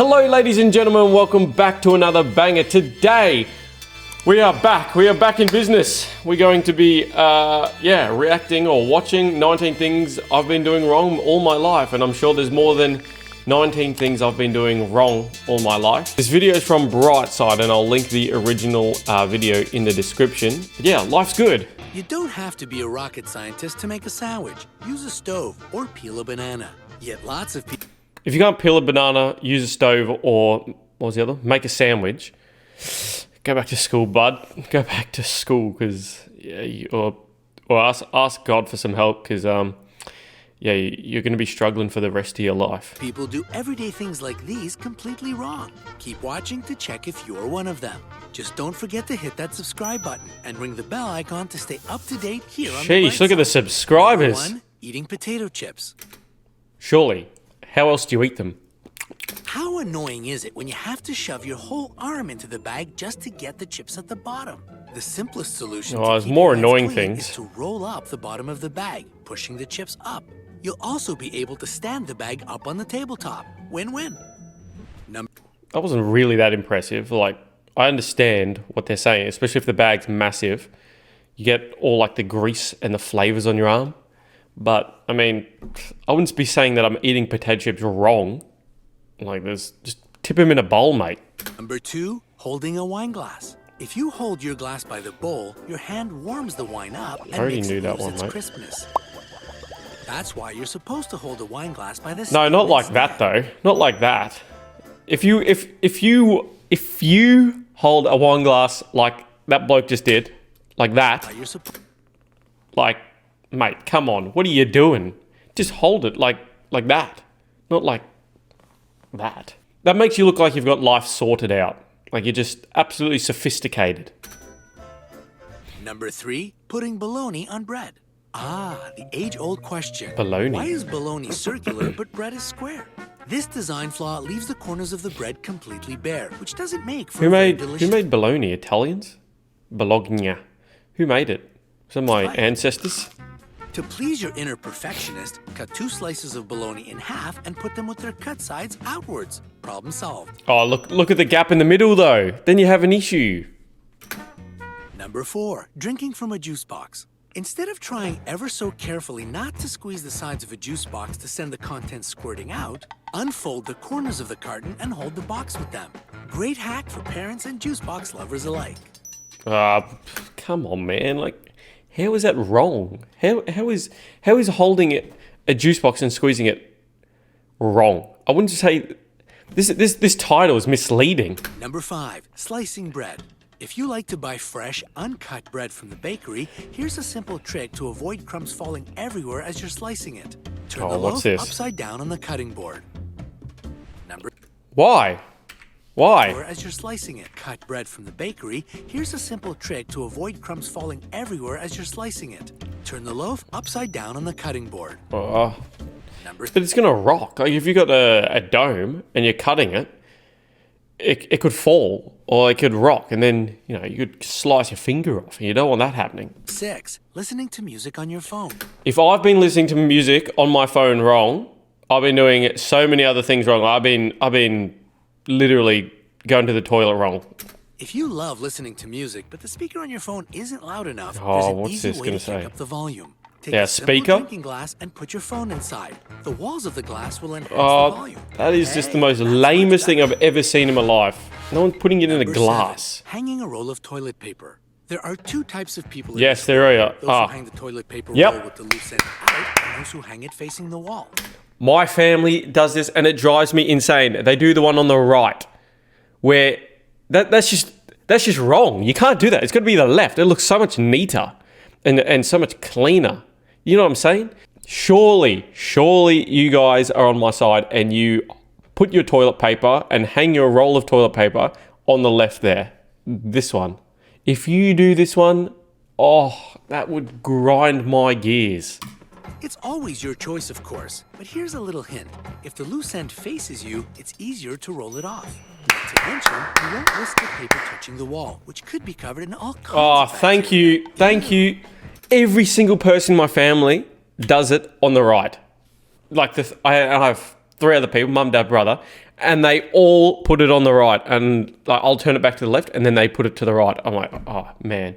Hello ladies and gentlemen, welcome back to another banger. Today, we are back in business. We're going to be, reacting or watching 19 things I've been doing wrong all my life. And I'm sure there's more than 19 things I've been doing wrong all my life. This video is from Brightside and I'll link the original video in the description. But yeah, life's good. You don't have to be a rocket scientist to make a sandwich. Use a stove or peel a banana. Yet lots of people... If you can't peel a banana, use a stove, or what was the other? Make a sandwich. Go back to school, bud. Go back to school, because or ask God for some help, because you're going to be struggling for the rest of your life. People do everyday things like these completely wrong. Keep watching to check if you're one of them. Just don't forget to hit that subscribe button and ring the bell icon to stay up to date here on the Sheesh, look at the subscribers. Number 1, eating potato chips. Surely. How else do you eat them? How annoying is it when you have to shove your whole arm into the bag just to get the chips at the bottom? The simplest solution there's more annoying things is to roll up the bottom of the bag, pushing the chips up. You'll also be able to stand the bag up on the tabletop. Win-win. That wasn't really that impressive. Like, I understand what they're saying, especially if the bag's massive. You get all like the grease and the flavors on your arm. But, I mean, I wouldn't be saying that I'm eating potato chips wrong. Like, just tip them in a bowl, mate. Number 2, holding a wine glass. If you hold your glass by the bowl, your hand warms the wine up and makes it lose its crispness. That's why you're supposed to hold a wine glass by the side. No, not like that, though. Not like that. If you hold a wine glass like that bloke just did, like that, like... Mate, come on. What are you doing? Just hold it like that. Not like that. That makes you look like you've got life sorted out. Like you're just absolutely sophisticated. Number 3, putting bologna on bread. The age-old question. Bologna. Why is bologna circular but bread is square? This design flaw leaves the corners of the bread completely bare, which doesn't make for Who made bologna? Italians? Bologna. Who made it? Some of my ancestors? To please your inner perfectionist, cut 2 slices of bologna in half and put them with their cut sides outwards. Problem solved. Oh, look at the gap in the middle though. Then you have an issue. Number 4, drinking from a juice box. Instead of trying ever so carefully not to squeeze the sides of a juice box to send the contents squirting out, unfold the corners of the carton and hold the box with them. Great hack for parents and juice box lovers alike. Come on, man. Like, how is that wrong? How is holding a juice box and squeezing it wrong? I wouldn't say this title is misleading. Number 5, slicing bread. If you like to buy fresh, uncut bread from the bakery, here's a simple trick to avoid crumbs falling everywhere as you're slicing it. Turn the loaf upside down on the cutting board. Why? As you're slicing it. Cut bread from the bakery, here's a simple trick to avoid crumbs falling everywhere as you're slicing it. Turn the loaf upside down on the cutting board. But it's gonna rock. Like if you got a dome and you're cutting it, it could fall or it could rock, and then you could slice your finger off, and you don't want that happening. 6, listening to music on your phone. If I've been listening to music on my phone wrong, I've been doing so many other things wrong. I've been literally going to the toilet wrong. If you love listening to music, but the speaker on your phone isn't loud enough, what's there's this an easy way gonna to say? pick up the volume. Take Yeah, a simple speaker? drinking glass and put your phone inside. The walls of the glass will enhance the volume. That is just the most lamest thing I've ever seen in my life. No one's putting it in a glass. 7, hanging a roll of toilet paper. There are 2 types of people in Yes, this there world. are. Those who hang the toilet paper roll with the loose end out, and those who hang it facing the wall. My family does this and it drives me insane. They do the one on the right, where that's just wrong. You can't do that. It's got to be the left. It looks so much neater and so much cleaner. You know what I'm saying? Surely you guys are on my side and you put your toilet paper and hang your roll of toilet paper on the left there. This one. If you do this one, that would grind my gears. It's always your choice, of course, but here's a little hint. If the loose end faces you, it's easier to roll it off. Not to mention, you won't risk the paper touching the wall, which could be covered in all kinds of bacteria. Thank you. Every single person in my family does it on the right. Like I have 3 other people, mum, dad, brother, and they all put it on the right, and like, I'll turn it back to the left, and then they put it to the right. I'm like, oh man,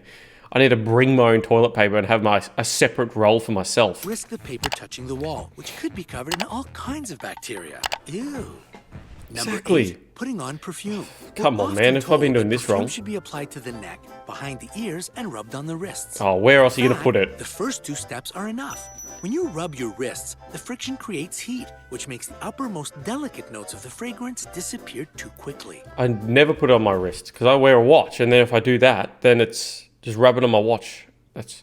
I need to bring my own toilet paper and have a separate roll for myself. Risk the paper touching the wall, which could be covered in all kinds of bacteria. Ew. Number Exactly. 8, putting on perfume. Come We're on, often man, if I've been told doing that this perfume wrong. should be applied to the neck, behind the ears, and rubbed on the wrists. Oh, where else are you In gonna put fact, it? The first 2 steps are enough. When you rub your wrists, the friction creates heat, which makes the uppermost delicate notes of the fragrance disappear too quickly. I never put it on my wrist because I wear a watch, and then if I do that, then it's just rub it on my watch. That's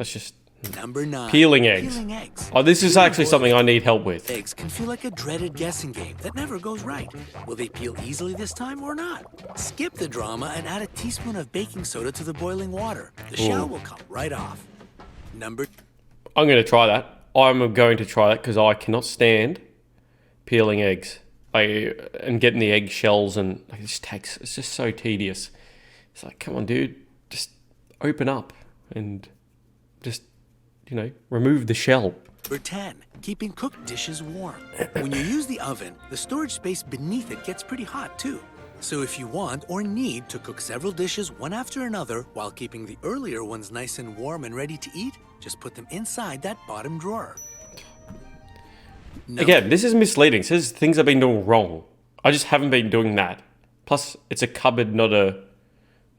just Number 9. peeling eggs. Peeling eggs. Oh, this is actually something I need help with. Eggs can feel like a dreaded guessing game that never goes right. Will they peel easily this time or not? Skip the drama and add a teaspoon of baking soda to the boiling water. The shell will come right off. Number I'm going to try that. I'm going to try that because I cannot stand peeling eggs and getting the egg shells, and like, it's just so tedious. It's like, come on, dude, just open up and just, remove the shell. Number 10, keeping cooked dishes warm. When you use the oven, the storage space beneath it gets pretty hot too. So if you want or need to cook several dishes one after another while keeping the earlier ones nice and warm and ready to eat, just put them inside that bottom drawer. Again, this is misleading. It says things I've been doing wrong. I just haven't been doing that. Plus, it's a cupboard, not a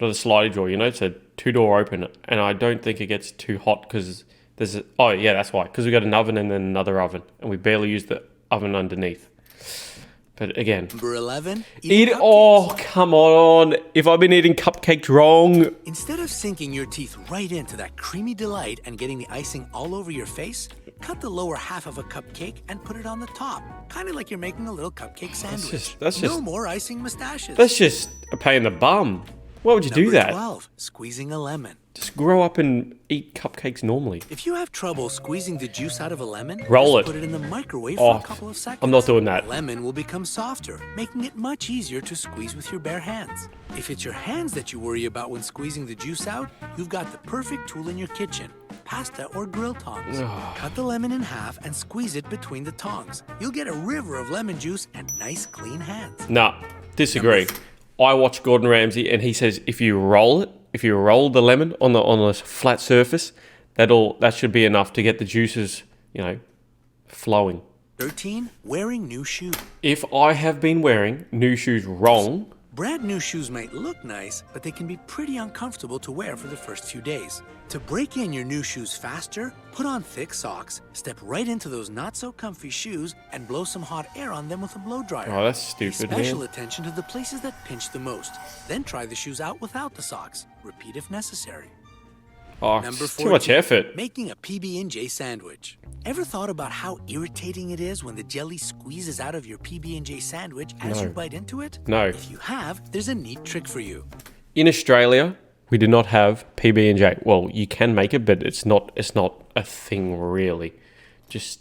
slidey drawer. It's a 2-door open, and I don't think it gets too hot because oh yeah, that's why. Because we got an oven and then another oven, and we barely use the oven underneath. But again, Number 11, oh, come on. If I've been eating cupcakes wrong. Instead of sinking your teeth right into that creamy delight and getting the icing all over your face, cut the lower half of a cupcake and put it on the top. Kind of like you're making a little cupcake sandwich. That's no more icing mustaches. That's just a pain in the bum. Why would you do that? Number 12, squeezing a lemon. Just grow up and eat cupcakes normally. If you have trouble squeezing the juice out of a lemon, roll just it. put it in the microwave for a couple of seconds. I'm not doing that. The lemon will become softer, making it much easier to squeeze with your bare hands. If it's your hands that you worry about when squeezing the juice out, you've got the perfect tool in your kitchen: pasta or grill tongs. Cut the lemon in half and squeeze it between the tongs. You'll get a river of lemon juice and nice clean hands. Nah, disagree. I watch Gordon Ramsay, and he says if you roll the lemon on a flat surface, that should be enough to get the juices, flowing. 13, wearing new shoes. If I have been wearing new shoes wrong, brand new shoes might look nice, but they can be pretty uncomfortable to wear for the first few days. To break in your new shoes faster, put on thick socks, step right into those not so comfy shoes, and blow some hot air on them with a blow dryer. Oh, that's stupid, Pay special man. attention to the places that pinch the most. Then try the shoes out without the socks. Repeat if necessary. Oh, Number it's too much 14, effort. making a PB&J sandwich. Ever thought about how irritating it is when the jelly squeezes out of your PB&J sandwich as No. you bite into it? No. If you have, there's a neat trick for you. In Australia, we do not have PB&J. Well, you can make it, but it's not a thing really. Just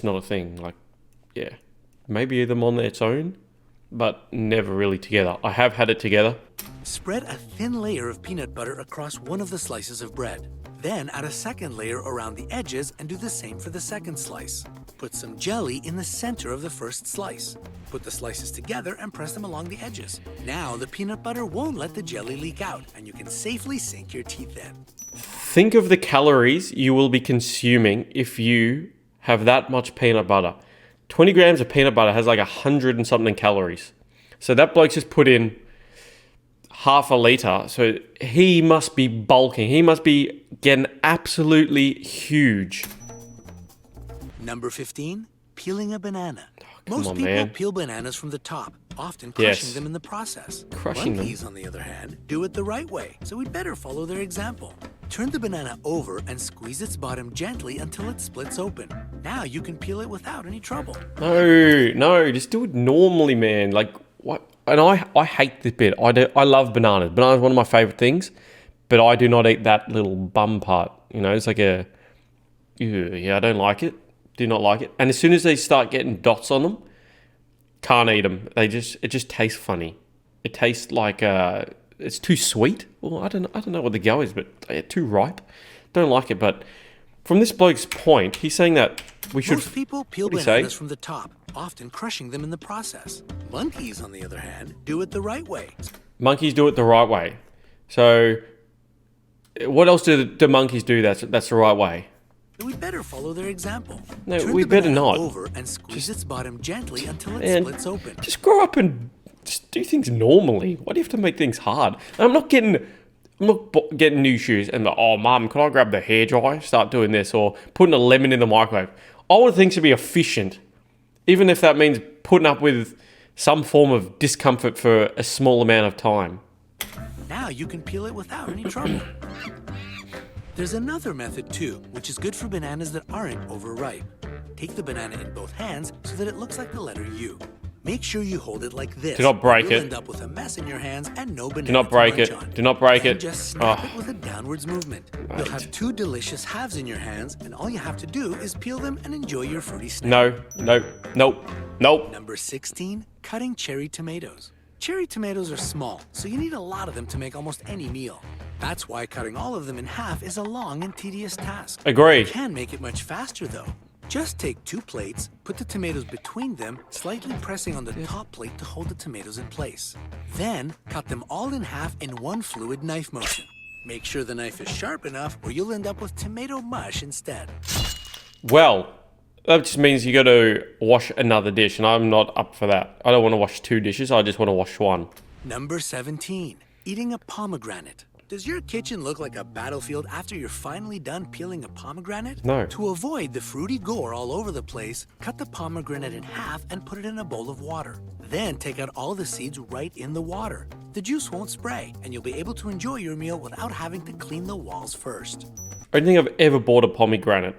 not a thing. Like, yeah, maybe eat them on its own, but never really together. I have had it together. Spread a thin layer of peanut butter across one of the slices of bread. Then add a second layer around the edges and do the same for the second slice. Put some jelly in the center of the first slice. Put the slices together and press them along the edges. Now the peanut butter won't let the jelly leak out, and you can safely sink your teeth in. Think of the calories you will be consuming if you have that much peanut butter. 20 grams of peanut butter has like 100 and something calories. So that bloke's just put in half a litre. So he must be bulking. He must be getting absolutely huge. Number 15, peeling a banana. come Most on, people man. peel bananas from the top, often crushing Yes. them in the process. Crushing them. Monkeys, on the other hand, do it the right way, so we'd better follow their example. Turn the banana over and squeeze its bottom gently until it splits open. Now you can peel it without any trouble. No, just do it normally, man. Like, what? And I hate this bit. I love bananas. Bananas are one of my favorite things, but I do not eat that little bum part. It's like I don't like it. Do not like it. And as soon as they start getting dots on them, can't eat them. It just tastes funny. It tastes like it's too sweet. Well, I don't know what the go is, but they're too ripe. Don't like it. But from this bloke's point, he's saying that we should. Most people peel What'd he say? bananas from the top, often crushing them in the process. Monkeys, on the other hand, do it the right way. Monkeys do it the right way. So, what else do the monkeys do that's the right way? We better follow their example. No, Turn we the better banana not. over and squeeze its bottom gently until it Man, splits open. just grow up and just do things normally. Why do you have to make things hard? I'm not getting new shoes and oh, mum, can I grab the hairdryer? Start doing this, or putting a lemon in the microwave. I want things to be efficient, even if that means putting up with some form of discomfort for a small amount of time. Now you can peel it without any trouble. There's another method too, which is good for bananas that aren't overripe. Take the banana in both hands so that it looks like the letter U. Make sure you hold it like this. Do not break it. You'll end up with a mess in your hands and no banana Do not break to it. munch on. Do not break Then it. just snap Oh. it with a downwards movement. Right. You'll have two delicious halves in your hands, and all you have to do is peel them and enjoy your fruity snack. Nope. Number 16, cutting cherry tomatoes. Cherry tomatoes are small, so you need a lot of them to make almost any meal. That's why cutting all of them in half is a long and tedious task. Agreed. You can make it much faster though. Just take 2 plates, put the tomatoes between them, slightly pressing on the top plate to hold the tomatoes in place. Then, cut them all in half in one fluid knife motion. Make sure the knife is sharp enough or you'll end up with tomato mush instead. Well, that just means you got to wash another dish, and I'm not up for that. I don't want to wash 2 dishes. I just want to wash one. Number 17, eating a pomegranate. Does your kitchen look like a battlefield after you're finally done peeling a pomegranate? No. To avoid the fruity gore all over the place, cut the pomegranate in half and put it in a bowl of water. Then take out all the seeds right in the water. The juice won't spray, and you'll be able to enjoy your meal without having to clean the walls first. I don't think I've ever bought a pomegranate.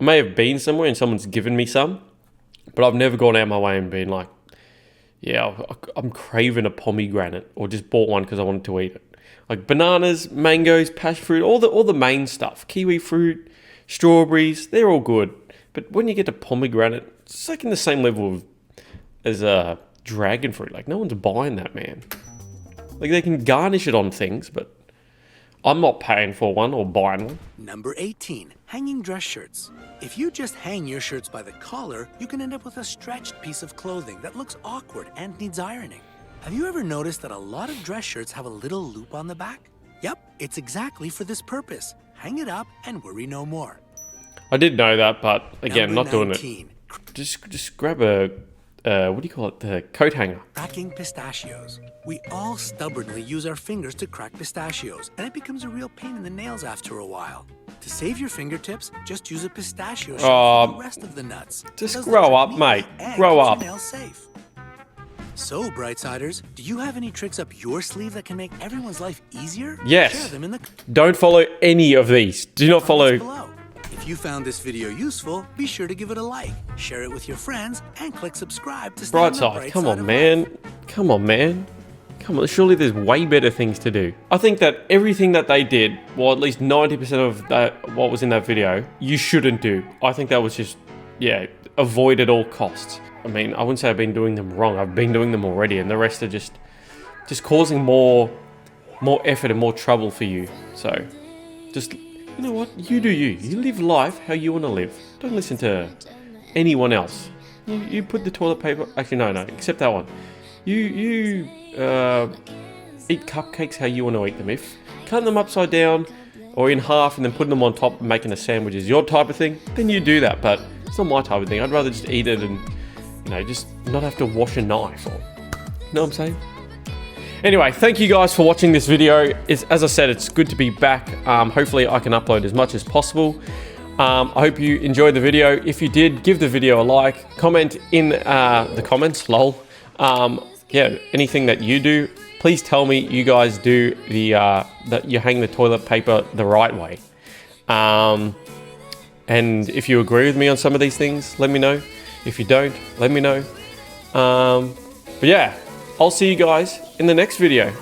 I may have been somewhere and someone's given me some, but I've never gone out my way and been like, yeah, I'm craving a pomegranate, or just bought one because I wanted to eat it. Like bananas, mangoes, passion fruit, all the main stuff. Kiwi fruit, strawberries, they're all good. But when you get to pomegranate, it's like in the same level as dragon fruit. Like no one's buying that, man. Like they can garnish it on things, but I'm not paying for one or buying one. Number 18, hanging dress shirts. If you just hang your shirts by the collar, you can end up with a stretched piece of clothing that looks awkward and needs ironing. Have you ever noticed that a lot of dress shirts have a little loop on the back? Yep, it's exactly for this purpose. Hang it up and worry no more. I did know that, but again, Number not doing 19, it. Just grab a, what do you call it? The coat hanger. cracking pistachios. We all stubbornly use our fingers to crack pistachios, and it becomes a real pain in the nails after a while. To save your fingertips, just use a pistachio shell for the rest of the nuts. Just Does the grow up, technique mate. and Grow keeps up. your nails safe. So, Brightsiders, do you have any tricks up your sleeve that can make everyone's life easier? Yes. Share them in the Don't follow any of these. Do not comments follow. below. If you found this video useful, be sure to give it a like, share it with your friends, and click subscribe to stay on the Brightside. bright Come side on, of man. life. Come on, man. Come on. Surely there's way better things to do. I think that everything that they did, well, at least 90% of that, what was in that video, you shouldn't do. I think that was just, yeah, avoid at all costs. I mean, I wouldn't say I've been doing them wrong. I've been doing them already, and the rest are just causing more effort and more trouble for you. So, just, you know what? You do you. You live life how you want to live. Don't listen to anyone else. You put the toilet paper. Actually, no, except that one. You eat cupcakes how you want to eat them. If cutting them upside down or in half and then putting them on top and making a sandwich is your type of thing, then you do that. But it's not my type of thing. I'd rather just eat it and, you know, just not have to wash a knife. Or, you know what I'm saying? Anyway, thank you guys for watching this video. As I said, it's good to be back. Hopefully I can upload as much as possible. I hope you enjoyed the video. If you did, give the video a like. Comment in the comments, lol. Yeah, anything that you do, please tell me you guys do that you hang the toilet paper the right way. And if you agree with me on some of these things, let me know. If you don't, let me know. But yeah, I'll see you guys in the next video.